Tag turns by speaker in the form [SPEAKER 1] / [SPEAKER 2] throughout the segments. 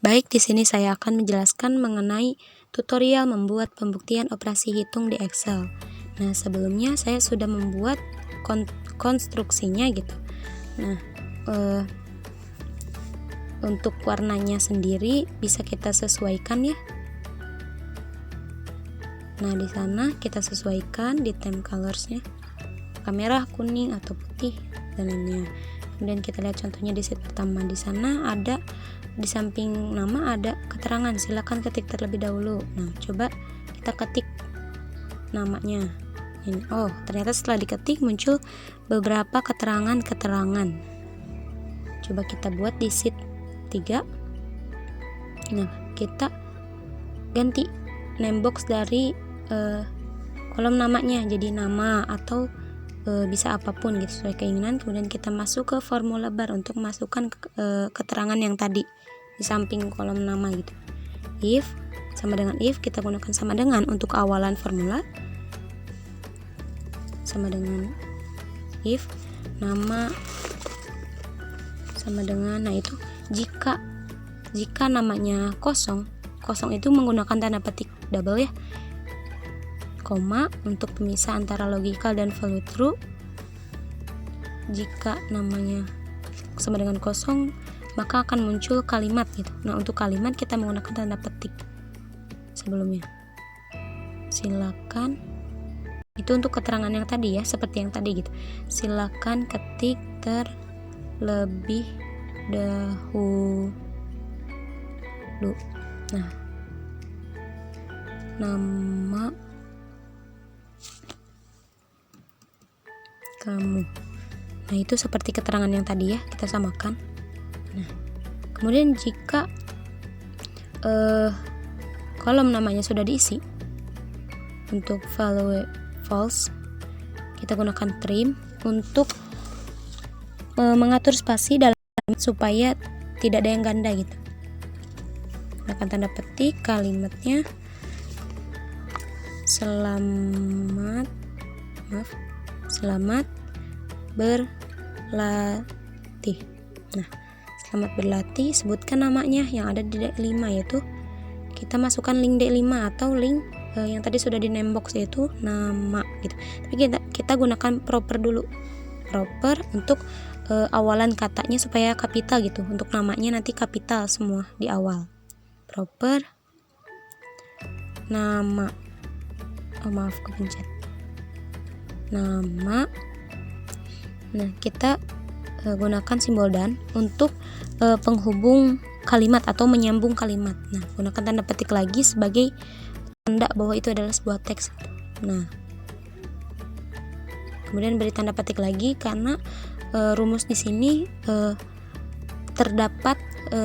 [SPEAKER 1] Baik, di sini saya akan menjelaskan mengenai tutorial membuat pembuktian operasi hitung di Excel. Nah, sebelumnya saya sudah membuat konstruksinya gitu. Nah, untuk warnanya sendiri bisa kita sesuaikan ya. Nah, di sana kita sesuaikan di theme colorsnya, merah, kuning atau putih dan lainnya. Kemudian kita lihat contohnya di sheet pertama. Di sana ada di samping nama ada keterangan, silakan ketik terlebih dahulu. Nah, coba kita ketik namanya ini. Oh, ternyata setelah diketik muncul beberapa keterangan. Coba kita buat di sheet 3. Nah, kita ganti name box dari kolom namanya jadi nama atau bisa apapun gitu sesuai keinginan. Kemudian kita masuk ke formula bar untuk masukkan keterangan yang tadi di samping kolom nama gitu. If sama dengan if, kita gunakan sama dengan untuk awalan formula, sama dengan if nama sama dengan, nah itu jika namanya kosong itu menggunakan tanda petik double ya, koma untuk pemisah antara logical dan follow through. Jika namanya sama dengan kosong, maka akan muncul kalimat gitu. Nah, untuk kalimat kita menggunakan tanda petik sebelumnya. Silakan, itu untuk keterangan yang tadi ya, seperti yang tadi gitu. Silakan ketik terlebih dahulu. Nah, nama kamu. Nah, itu seperti keterangan yang tadi ya, kita samakan. Nah, kemudian jika kolom namanya sudah diisi, untuk value false kita gunakan trim untuk mengatur spasi dalam supaya tidak ada yang ganda gitu. Gunakan tanda petik kalimatnya selamat berlatih. Nah, selamat berlatih, sebutkan namanya yang ada di D5, yaitu kita masukkan link D5 atau link yang tadi sudah di name box, yaitu nama gitu. Tapi kita gunakan proper dulu, proper untuk awalan katanya supaya kapital gitu. Untuk namanya nanti kapital semua di awal. Proper nama, oh maaf kepencet, nama. Nah, kita gunakan simbol dan untuk penghubung kalimat atau menyambung kalimat. Nah, gunakan tanda petik lagi sebagai tanda bahwa itu adalah sebuah teks. Nah, kemudian beri tanda petik lagi karena rumus di sini terdapat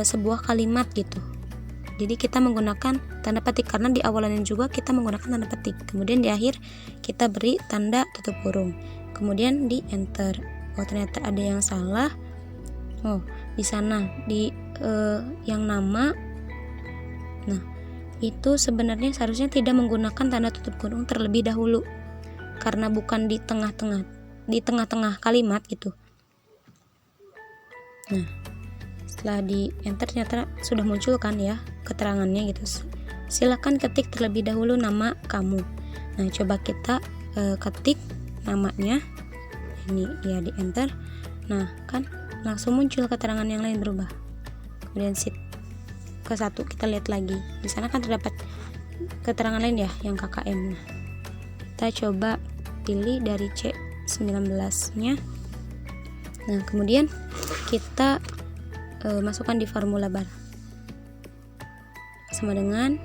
[SPEAKER 1] sebuah kalimat gitu. Jadi kita menggunakan tanda petik karena di awalannya juga kita menggunakan tanda petik. Kemudian di akhir kita beri tanda tutup kurung. Kemudian di enter. Oh, ternyata ada yang salah. Oh, di sana di yang nama. Nah, itu sebenarnya seharusnya tidak menggunakan tanda tutup kurung terlebih dahulu karena bukan di tengah-tengah kalimat gitu. Nah, setelah di enter ternyata sudah muncul kan ya keterangannya gitu. Silakan ketik terlebih dahulu nama kamu. Nah, coba kita ketik namanya ini ya, di enter. Nah, kan langsung muncul keterangan yang lain berubah. Kemudian sheet ke-1 kita lihat lagi, di sana kan terdapat keterangan lain ya yang KKM. Nah, kita coba pilih dari C19 nya. Nah, kemudian kita masukkan di formula bar sama dengan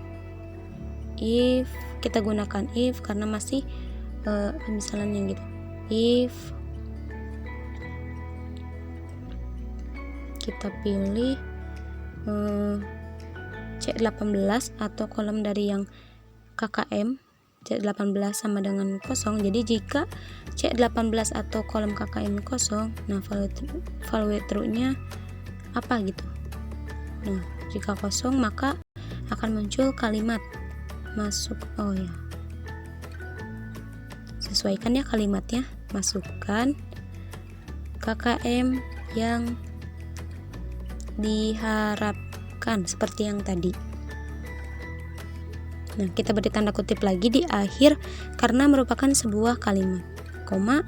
[SPEAKER 1] if, kita gunakan if karena masih misalnya gitu. If kita pilih C18 atau kolom dari yang KKM, C18 sama dengan kosong. Jadi jika C18 atau kolom KKM kosong, nah value true-nya apa gitu. Nah, jika kosong maka akan muncul kalimat masuk. Oh ya, sesuaikan ya kalimatnya, masukkan KKM yang diharapkan hilangkan seperti yang tadi. Nah, kita beri tanda kutip lagi di akhir karena merupakan sebuah kalimat. Koma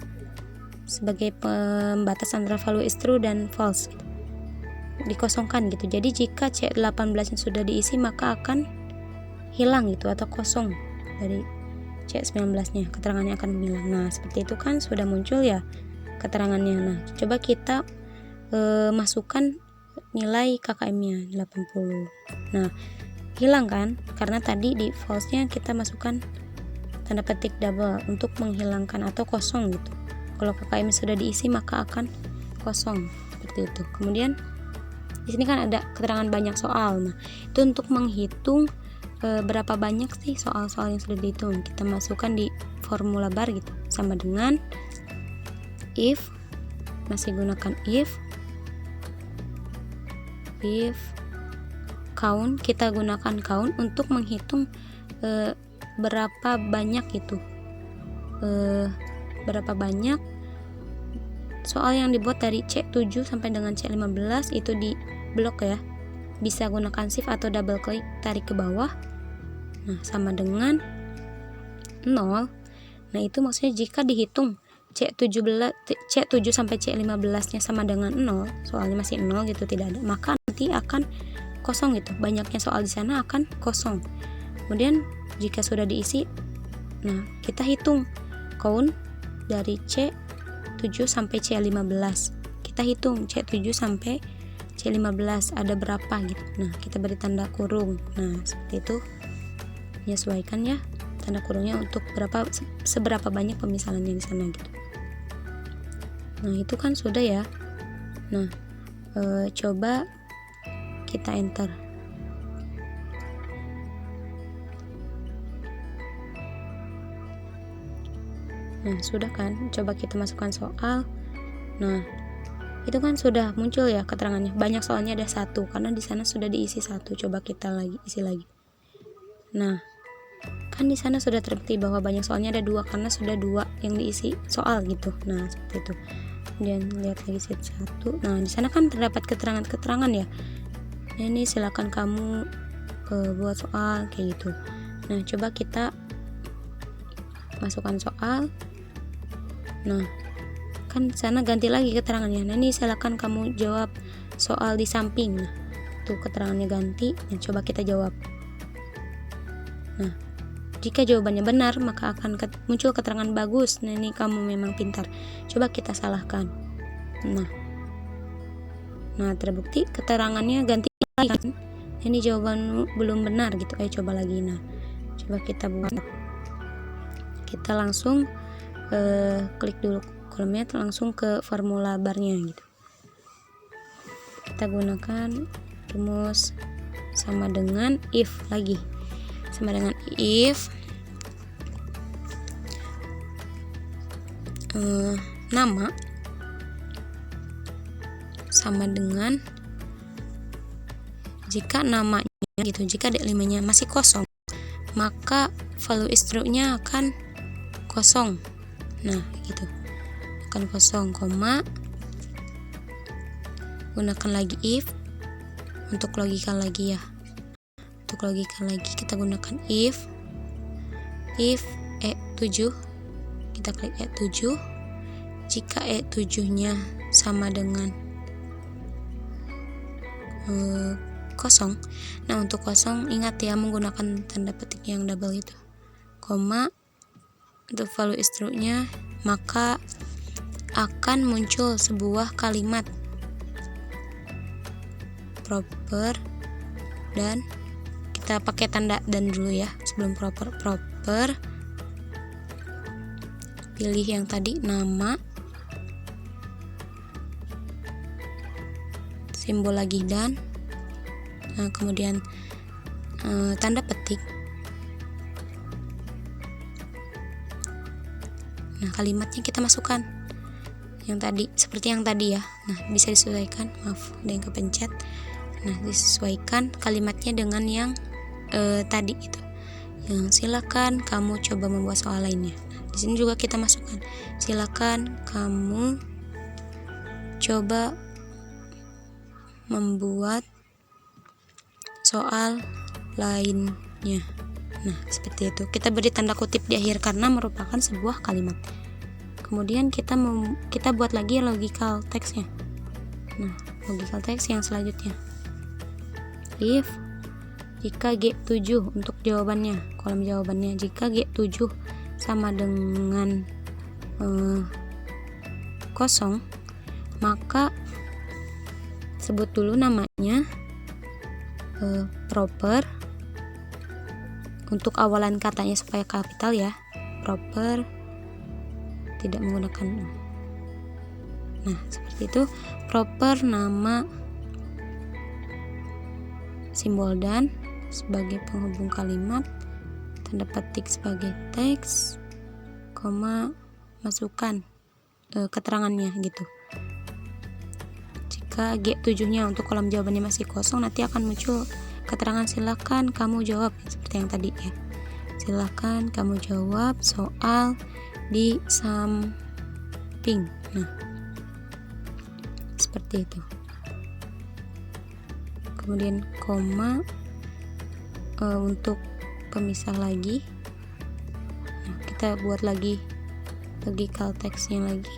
[SPEAKER 1] sebagai pembatas antara value is true dan false. Dikosongkan gitu. Jadi jika C18 yang sudah diisi maka akan hilang gitu atau kosong dari C19-nya, keterangannya akan menghilang. Nah, seperti itu kan sudah muncul ya keterangannya. Nah, coba kita masukkan nilai KKM-nya 80. Nah, hilang kan karena tadi di false-nya kita masukkan tanda petik double untuk menghilangkan atau kosong gitu. Kalau KKM sudah diisi maka akan kosong seperti itu. Kemudian di sini kan ada keterangan banyak soal. Nah, itu untuk menghitung berapa banyak sih soal-soal yang sudah dihitung. Kita masukkan di formula bar gitu, sama dengan if, masih gunakan if count, kita gunakan count untuk menghitung berapa banyak itu berapa banyak soal yang dibuat dari C7 sampai dengan C15 itu di blok ya. Bisa gunakan shift atau double klik, tarik ke bawah. Nah, sama dengan 0. Nah, itu maksudnya jika dihitung C7 sampai C15 nya sama dengan 0, soalnya masih 0 gitu, tidak ada, maka nanti akan kosong gitu. Banyaknya soal di sana akan kosong. Kemudian jika sudah diisi, nah kita hitung count dari C7 sampai C15. Kita hitung C7 sampai C15 ada berapa gitu. Nah, kita beri tanda kurung. Nah, seperti itu. Menyesuaikan ya tanda kurungnya untuk seberapa banyak pemisalannya di sana gitu. Nah, itu kan sudah ya. Nah, coba kita enter. Nah, sudah kan? Coba kita masukkan soal. Nah, itu kan sudah muncul ya keterangannya. Banyak soalnya ada 1 karena di sana sudah diisi 1. Coba kita isi lagi. Nah, kan di sana sudah terbukti bahwa banyak soalnya ada 2 karena sudah 2 yang diisi soal gitu. Nah, seperti itu. Kemudian lihat lagi sheet 1. Nah, di sana kan terdapat keterangan-keterangan ya. Nah, ini silakan kamu buat soal kayak gitu. Nah, coba kita masukkan soal. Nah, kan sana ganti lagi keterangannya. Nah, ini silakan kamu jawab soal di samping. Nah, tuh keterangannya ganti. Nah, coba kita jawab. Nah, jika jawabannya benar maka akan muncul keterangan bagus. Nah, ini kamu memang pintar. Coba kita salahkan. Nah, terbukti keterangannya ganti lagi kan? Ini jawabanmu belum benar gitu. Ayo coba lagi. Nah, coba kita buat. Kita langsung klik dulu kolomnya, langsung ke formula barnya gitu. Kita gunakan rumus sama dengan if lagi. Sama dengan if nama sama dengan jika namanya gitu, jika D5-nya masih kosong maka value is true-nya akan kosong. Nah, gitu. Akan kosong, koma. Gunakan lagi if untuk logika lagi ya. Untuk logika lagi kita gunakan if E7, kita klik E7. Jika E7-nya sama dengan kosong. Nah, untuk kosong ingat ya menggunakan tanda petik yang double itu. Koma. Untuk value is true-nya maka akan muncul sebuah kalimat proper, dan kita pakai tanda dan dulu ya sebelum proper. Pilih yang tadi nama, simbol lagi dan, nah, kemudian tanda petik. Nah, kalimatnya kita masukkan yang tadi, seperti yang tadi ya. Nah, bisa disesuaikan, maaf ada yang kepencet. Nah, disesuaikan kalimatnya dengan yang tadi itu. Yang silakan kamu coba membuat soal lainnya. Nah, di sini juga kita masukkan silakan kamu coba membuat soal lainnya. Nah, seperti itu. Kita beri tanda kutip di akhir karena merupakan sebuah kalimat. Kemudian kita buat lagi logical text-nya. Nah, logical text yang selanjutnya. If jika G7 untuk jawabannya, kolom jawabannya, jika G7 sama dengan kosong, maka sebut dulu namanya proper. Untuk awalan katanya supaya kapital ya, proper, tidak menggunakan. Nah, seperti itu. Proper nama simbol dan sebagai penghubung kalimat, tanda petik sebagai teks, koma, masukkan keterangannya gitu. Jika G7-nya untuk kolom jawabannya masih kosong, nanti akan muncul keterangan silakan kamu jawab, seperti yang tadi ya. Silakan kamu jawab soal di samping. Nah, seperti itu. Kemudian koma untuk pemisah lagi. Nah, kita buat lagi logical text-nya lagi.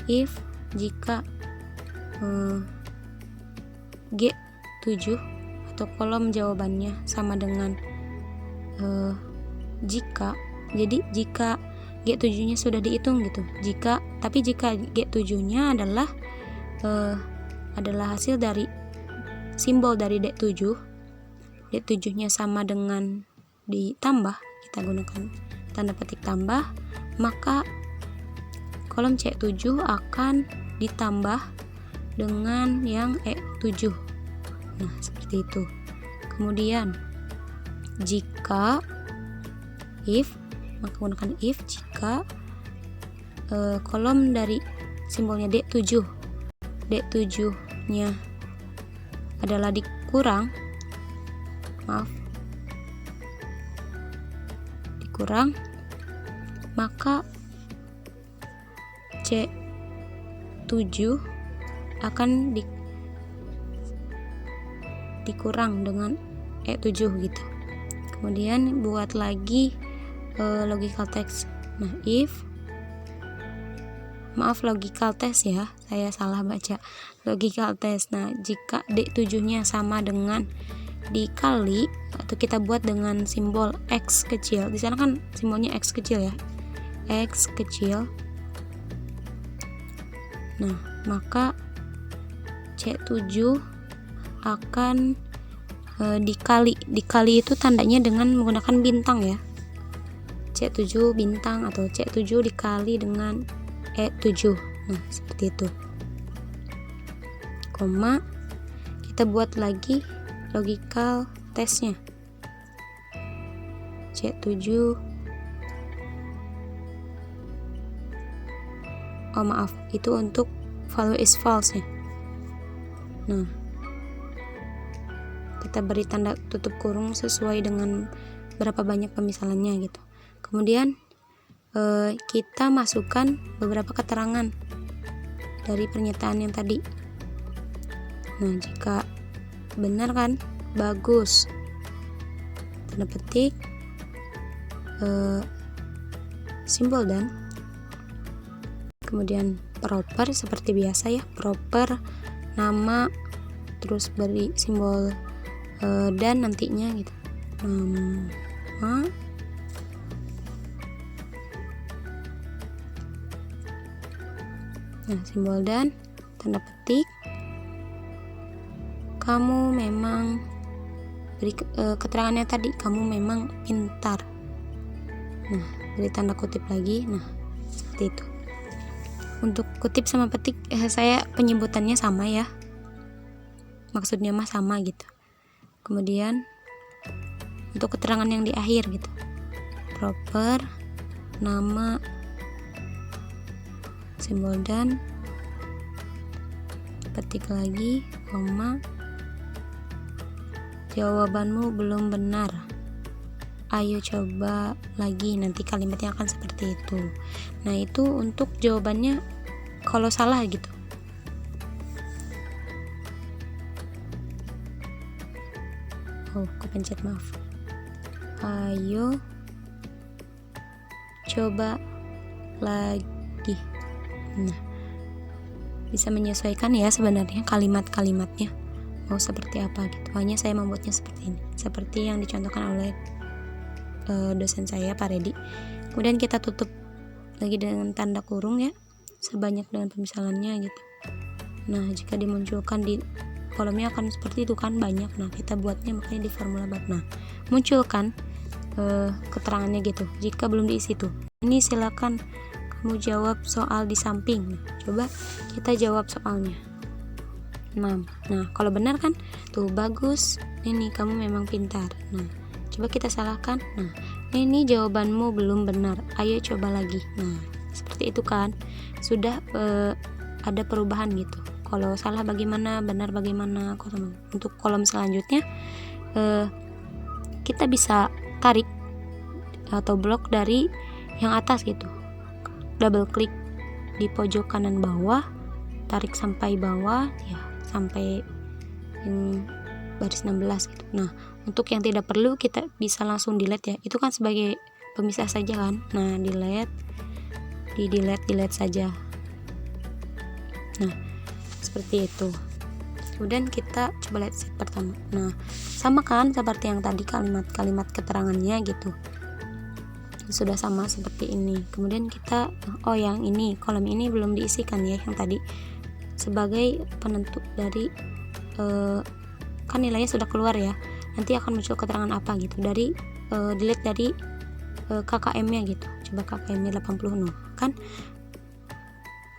[SPEAKER 1] If jika G7 atau kolom jawabannya sama dengan jika, jadi jika G7-nya sudah dihitung gitu. Jika G7-nya adalah hasil dari simbol dari D7, D7-nya sama dengan ditambah, kita gunakan tanda petik tambah, maka kolom C7 akan ditambah dengan yang E7. Nah, seperti itu. Kemudian jika if, maka gunakan if jika kolom dari simbolnya D7-nya adalah dikurang, maka C7 akan dikurang dengan E7 gitu. Kemudian buat lagi logical text. Nah, if, maaf, logical test ya, saya salah baca, logical test. Nah, jika D7-nya sama dengan dikali, atau kita buat dengan simbol X kecil, di sana kan simbolnya X kecil ya, X kecil. Nah, maka C7 akan dikali itu tandanya dengan menggunakan bintang ya, C7 bintang atau C7 dikali dengan E7. Nah, seperti itu. Koma, kita buat lagi logical testnya. C7, oh maaf, itu untuk value is false ya. Nah, kita beri tanda tutup kurung sesuai dengan berapa banyak pemisalannya gitu. Kemudian kita masukkan beberapa keterangan dari pernyataan yang tadi. Nah, jika benar kan bagus, tanda petik simbol dan, kemudian proper seperti biasa ya, proper nama, terus beri simbol dan nantinya gitu, nama, nah simbol dan, tanda petik kamu memang, beri keterangannya tadi, kamu memang pintar. Nah, beri tanda kutip lagi. Nah, seperti itu. Untuk kutip sama petik saya penyebutannya sama ya, maksudnya mah sama gitu. Kemudian untuk keterangan yang di akhir gitu, proper nama, simbol dan, petik lagi, koma, jawabanmu belum benar, ayo coba lagi, nanti kalimatnya akan seperti itu. Nah, itu untuk jawabannya kalau salah gitu. kepencet, maaf. Ayo coba lagi. Nah, bisa menyesuaikan ya sebenarnya kalimat-kalimatnya mau seperti apa gitu. Hanya saya membuatnya seperti ini, seperti yang dicontohkan oleh dosen saya, Pak Redi. Kemudian kita tutup lagi dengan tanda kurung ya, sebanyak dengan pemisalannya gitu. Nah, jika dimunculkan di kolomnya akan seperti itu kan, banyak. Nah, kita buatnya makanya di formula bar. Nah, munculkan keterangannya gitu. Jika belum diisi tuh, ini silakan kamu jawab soal di samping. Nah, coba kita jawab soalnya. Nah, kalau benar kan tuh bagus, ini kamu memang pintar. Nah, coba kita salahkan. Nah, ini jawabanmu belum benar, ayo coba lagi. Nah, seperti itu kan, sudah ada perubahan gitu. Kalau salah bagaimana, benar bagaimana. Untuk kolom selanjutnya kita bisa tarik atau blok dari yang atas gitu, double klik di pojok kanan bawah, tarik sampai bawah ya, sampai baris 16 gitu. Nah, untuk yang tidak perlu kita bisa langsung delete ya, itu kan sebagai pemisah saja kan. Nah, delete saja. Nah, seperti itu. Kemudian kita coba lihat set pertama. Nah, sama kan seperti yang tadi, kalimat-kalimat keterangannya gitu, sudah sama seperti ini. Kemudian kita yang ini, kolom ini belum diisikan ya, yang tadi sebagai penentu dari kan nilainya sudah keluar ya, nanti akan muncul keterangan apa gitu dari delete dari KKM-nya gitu. Coba KKM-nya 80 kan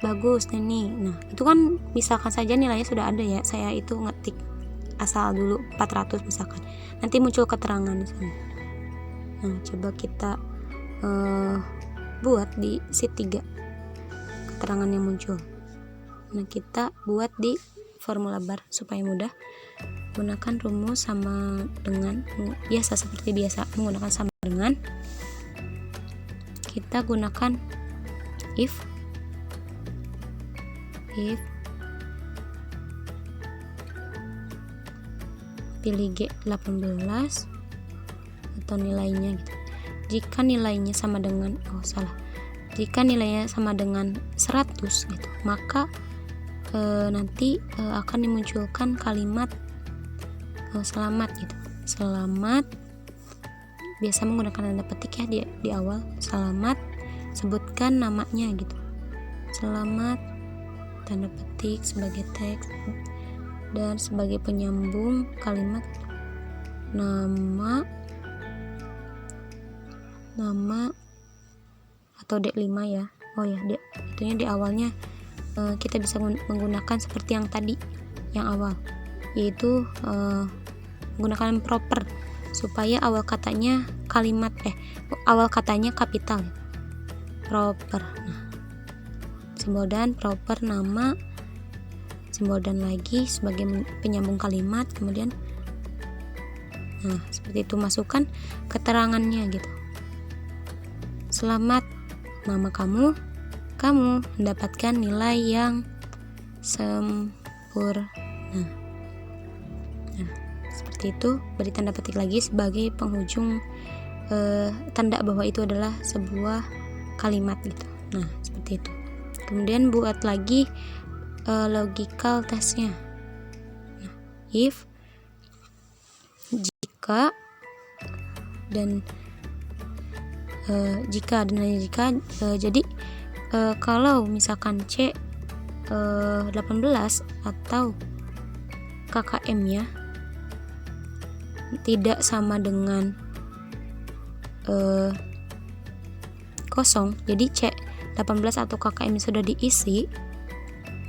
[SPEAKER 1] bagus nih. Nah, itu kan misalkan saja nilainya sudah ada ya, saya itu ngetik asal dulu 400 misalkan, nanti muncul keterangan di sana. Nah, coba kita buat di sheet 3 keterangan yang muncul. Nah, kita buat di formula bar supaya mudah. Gunakan rumus sama dengan biasa, seperti biasa menggunakan sama dengan. Kita gunakan if pilih G18 atau nilainya gitu. Jika nilainya sama dengan jika nilainya sama dengan 100 gitu, maka nanti akan dimunculkan kalimat selamat gitu. Selamat, biasa menggunakan tanda petik ya di awal. Selamat, sebutkan namanya gitu. Selamat, tanda petik sebagai teks, dan sebagai penyambung kalimat nama atau D5 ya. Itunya di awalnya kita bisa menggunakan seperti yang tadi yang awal, yaitu menggunakan proper supaya awal katanya awal katanya kapital, proper. Nah, simbol dan proper, nama, simbol dan lagi sebagai penyambung kalimat. Kemudian nah, seperti itu, masukkan keterangannya gitu. Selamat, nama kamu mendapatkan nilai yang sempurna. Nah, seperti itu, beri tanda petik lagi sebagai penghujung tanda bahwa itu adalah sebuah kalimat gitu. Nah, seperti itu. Kemudian buat lagi logical testnya. Nah, if, jika, dan jika. Jadi kalau misalkan C 18 atau KKM-nya tidak sama dengan kosong, jadi C 18 atau KKM sudah diisi,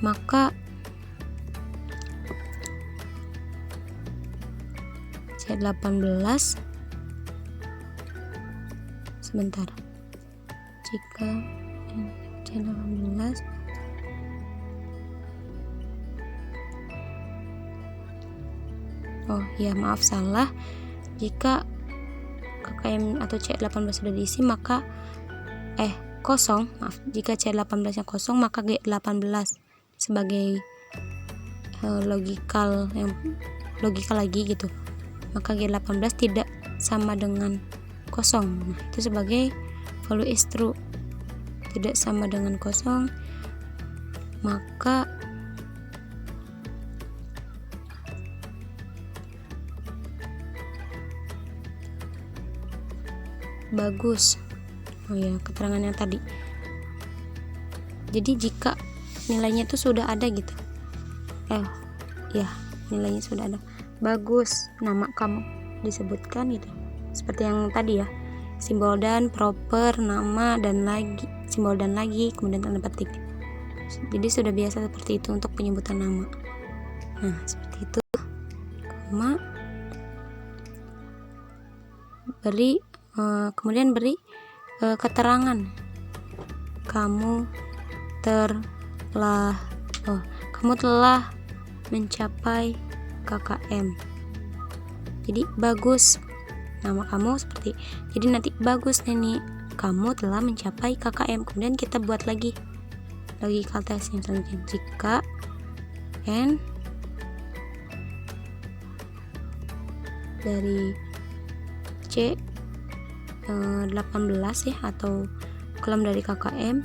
[SPEAKER 1] maka C18 sebentar, jika C18 maaf salah, jika KKM atau C18 sudah diisi maka kosong, jika C18 nya kosong maka G18 sebagai logika lagi gitu, maka G18 tidak sama dengan kosong. Nah, itu sebagai value is true. Tidak sama dengan kosong, maka bagus. Oh ya, keterangan yang tadi. Jadi jika nilainya itu sudah ada gitu, ya nilainya sudah ada, bagus, nama kamu disebutkan gitu, seperti yang tadi ya, simbol dan, proper, nama, dan lagi, simbol dan lagi, kemudian tanda petik. Jadi sudah biasa seperti itu untuk penyebutan nama. Nah, seperti itu. Koma, beri, kemudian beri keterangan. Kamu telah mencapai KKM. Jadi bagus, nama kamu seperti, jadi nanti bagus nih, kamu telah mencapai KKM. Kemudian kita buat lagi logical test yang selanjutnya. Jika n dari C 18 ya, atau kolom dari KKM,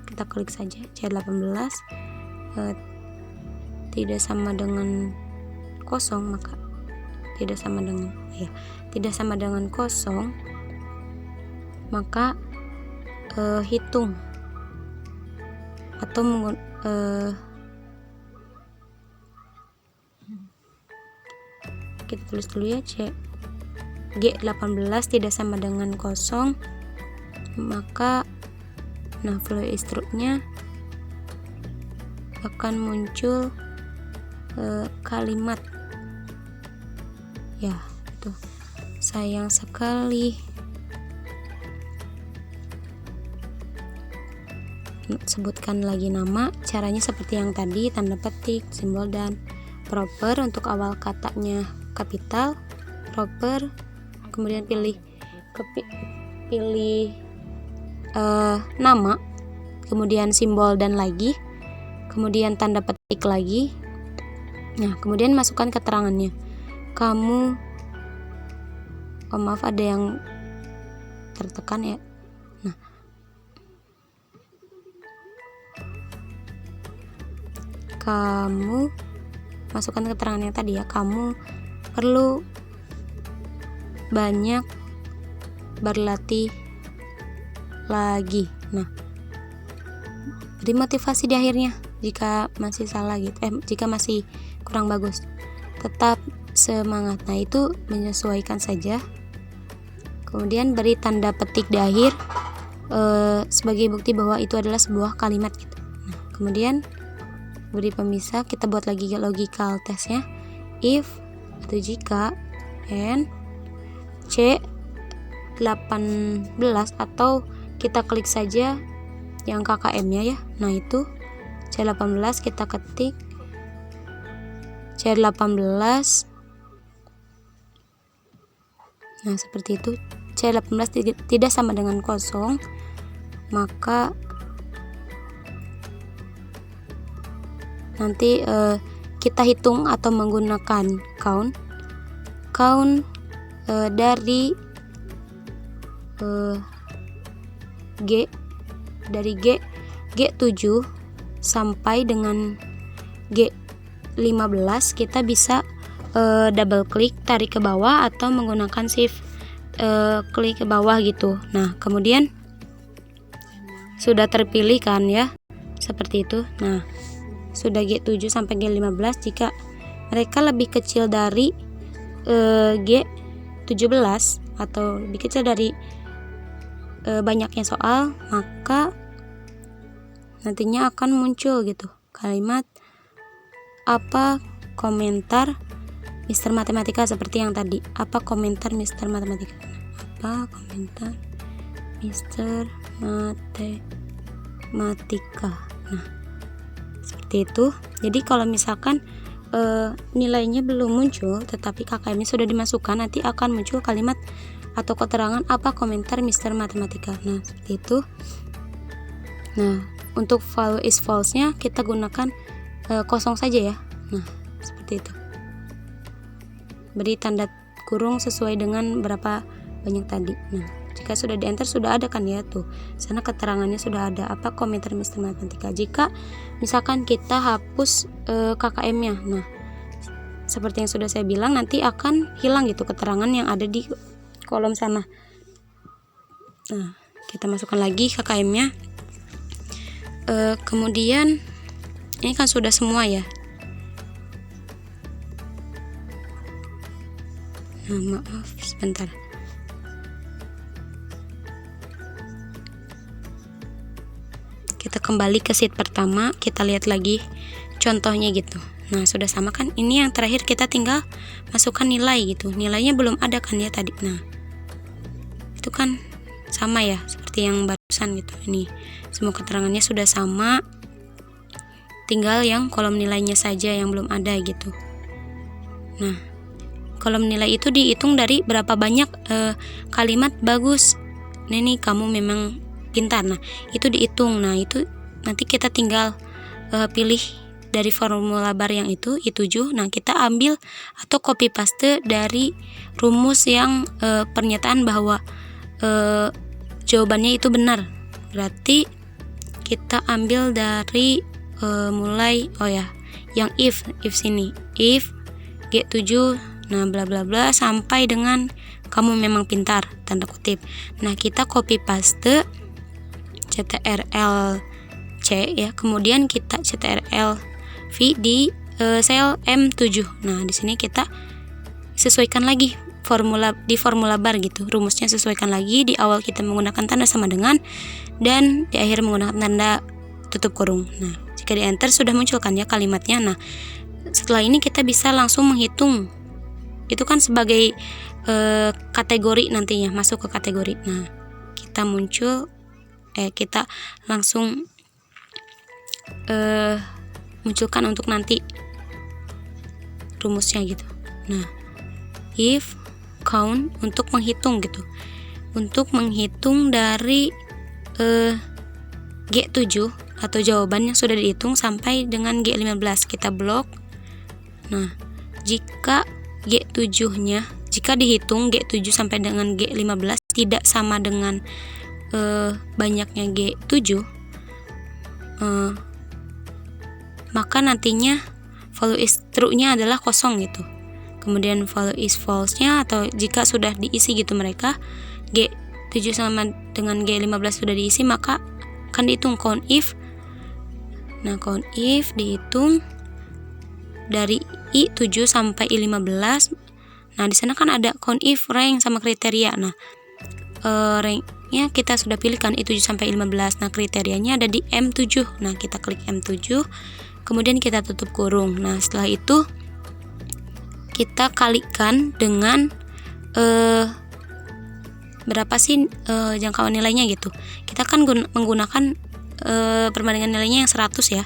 [SPEAKER 1] kita klik saja C18 tidak sama dengan kosong, maka tidak sama dengan kosong, maka hitung atau kita tulis dulu ya, G18 tidak sama dengan kosong, maka value is true-nya akan muncul kalimat, ya itu sayang sekali. Sebutkan lagi nama, caranya seperti yang tadi, tanda petik, simbol dan, proper untuk awal katanya kapital, proper, kemudian pilih nama, kemudian simbol dan lagi, kemudian tanda petik lagi. Nah, kemudian masukkan keterangannya. Kamu, maaf ada yang tertekan ya. Nah, kamu masukkan keterangannya tadi ya. Kamu perlu banyak berlatih lagi. Nah, beri motivasi di akhirnya jika masih salah gitu, jika masih kurang bagus, tetap semangat. Nah, itu menyesuaikan saja. Kemudian beri tanda petik di akhir sebagai bukti bahwa itu adalah sebuah kalimat gitu. Nah, kemudian beri pemisah, kita buat lagi logical testnya. If atau jika n C18 atau kita klik saja yang KKM-nya ya. Nah, itu C18 kita ketik C18. Nah, seperti itu. C18 tidak sama dengan kosong, maka nanti kita hitung atau menggunakan count dari G7 sampai dengan G15. Kita bisa double klik, tarik ke bawah, atau menggunakan shift klik ke bawah gitu. Nah, kemudian sudah terpilih kan ya, seperti itu. Nah, sudah G7 sampai G15. Jika mereka lebih kecil dari G17 atau lebih kecil dari banyaknya soal, maka nantinya akan muncul gitu kalimat apa komentar Mister Matematika, seperti yang tadi. Apa komentar Mister Matematika? Apa komentar Mister Matematika? Nah, seperti itu. Jadi kalau misalkan nilainya belum muncul tetapi KKM-nya sudah dimasukkan, nanti akan muncul kalimat atau keterangan apa komentar Mister Matematika. Nah, seperti itu. Nah, untuk value is false-nya kita gunakan kosong saja ya. Nah, seperti itu. Beri tanda kurung sesuai dengan berapa banyak tadi. Nah, jika sudah di enter sudah ada kan ya tuh. Sana keterangannya sudah ada apa komentar Mister Matematika. Jika misalkan kita hapus KKM-nya. Nah, seperti yang sudah saya bilang nanti akan hilang gitu keterangan yang ada di kolom sana. Nah, kita masukkan lagi KKM-nya. Kemudian ini kan sudah semua ya. Nah, maaf sebentar. Kita kembali ke sheet pertama, kita lihat lagi contohnya gitu. Nah, sudah sama kan? Ini yang terakhir kita tinggal masukkan nilai gitu. Nilainya belum ada kan ya tadi. Nah, itu kan sama ya seperti yang barusan gitu. Ini semua keterangannya sudah sama, tinggal yang kolom nilainya saja yang belum ada gitu. Nah, kolom nilai itu dihitung dari berapa banyak kalimat bagus. Nah, ini kamu memang pintar. Nah, itu dihitung. Nah, itu nanti kita tinggal pilih dari formula bar yang itu I7. Nah, kita ambil atau copy paste dari rumus yang pernyataan bahwa jawabannya itu benar. Berarti kita ambil dari mulai yang if sini. If G7 nah bla bla bla sampai dengan kamu memang pintar tanda kutip. Nah, kita copy paste CTRL C ya, kemudian kita CTRL V di sel M7. Nah, di sini kita sesuaikan lagi formula bar gitu. Rumusnya sesuaikan lagi, di awal kita menggunakan tanda sama dengan dan di akhir menggunakan tanda tutup kurung. Nah, jika di enter sudah muncul kan ya kalimatnya. Nah, setelah ini kita bisa langsung menghitung. Itu kan sebagai kategori nantinya, masuk ke kategori. Nah, kita langsung munculkan untuk nanti rumusnya gitu. Nah, if count untuk menghitung gitu. Untuk menghitung dari G7 atau jawaban yang sudah dihitung sampai dengan G15 kita blok. Nah, jika G7-nya, jika dihitung G7 sampai dengan G15 tidak sama dengan banyaknya G7, maka nantinya value is true-nya adalah kosong gitu. Kemudian value is false-nya, atau jika sudah diisi gitu mereka G7 sama dengan G15 sudah diisi, maka akan dihitung count if. Nah, count if dihitung dari I7 sampai I15. Nah, di sana kan ada count if, rank sama kriteria. Nah, ranknya kita sudah pilihkan I7 sampai I15. Nah, kriterianya ada di M7. Nah, kita klik M7. Kemudian kita tutup kurung. Nah, setelah itu kita kalikan dengan berapa sih jangkauan nilainya gitu. Kita kan menggunakan perbandingan nilainya yang 100 ya.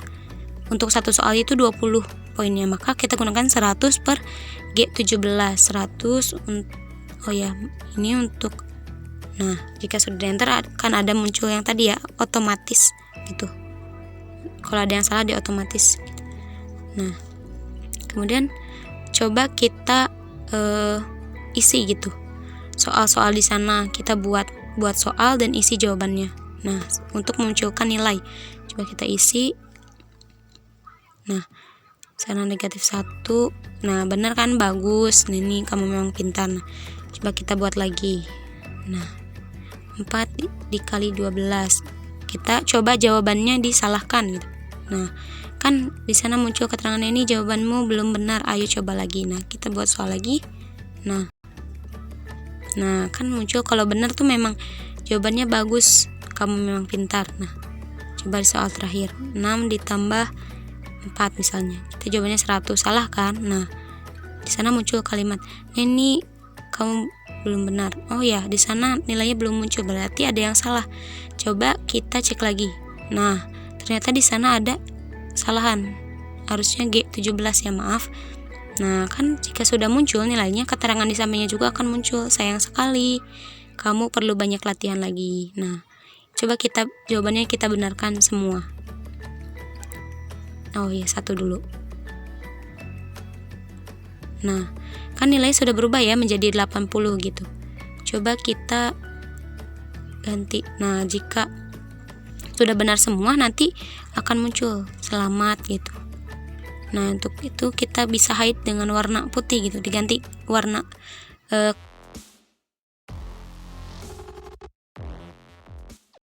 [SPEAKER 1] Untuk satu soal itu 20 poinnya, maka kita gunakan 100 per G17. 100 ini untuk. Nah, jika sudah di enter akan ada muncul yang tadi ya, otomatis gitu. Kalau ada yang salah di otomatis gitu. Nah, kemudian coba kita isi gitu soal-soal di sana. Kita buat soal dan isi jawabannya. Nah, untuk memunculkan nilai coba kita isi. Nah, sana -1. Nah, benar kan, bagus. Nah, ini kamu memang pintar. Nah, coba kita buat lagi. Nah, 4 dikali 12. Kita coba jawabannya disalahkan gitu. Nah, kan di sana muncul keterangan ini jawabanmu belum benar, ayo coba lagi. Nah, kita buat soal lagi. Nah, kan muncul kalau benar tuh memang jawabannya bagus, kamu memang pintar. Nah, coba di soal terakhir 6 ditambah 4 misalnya, kita jawabannya 100, salah kan? Nah, di sana muncul kalimat ini kamu belum benar. Oh ya, di sana nilainya belum muncul, berarti ada yang salah. Coba kita cek lagi. Nah, ternyata di sana ada kesalahan, harusnya G17 ya, maaf. Nah, kan jika sudah muncul nilainya, keterangan di sampingnya juga akan muncul. Sayang sekali, kamu perlu banyak latihan lagi. Nah, coba jawabannya kita benarkan semua. Oh iya, 1 dulu. Nah, kan nilai sudah berubah ya menjadi 80 gitu. Coba kita ganti. Nah, jika sudah benar semua nanti akan muncul selamat gitu. Nah, untuk itu kita bisa hide dengan warna putih gitu, diganti warna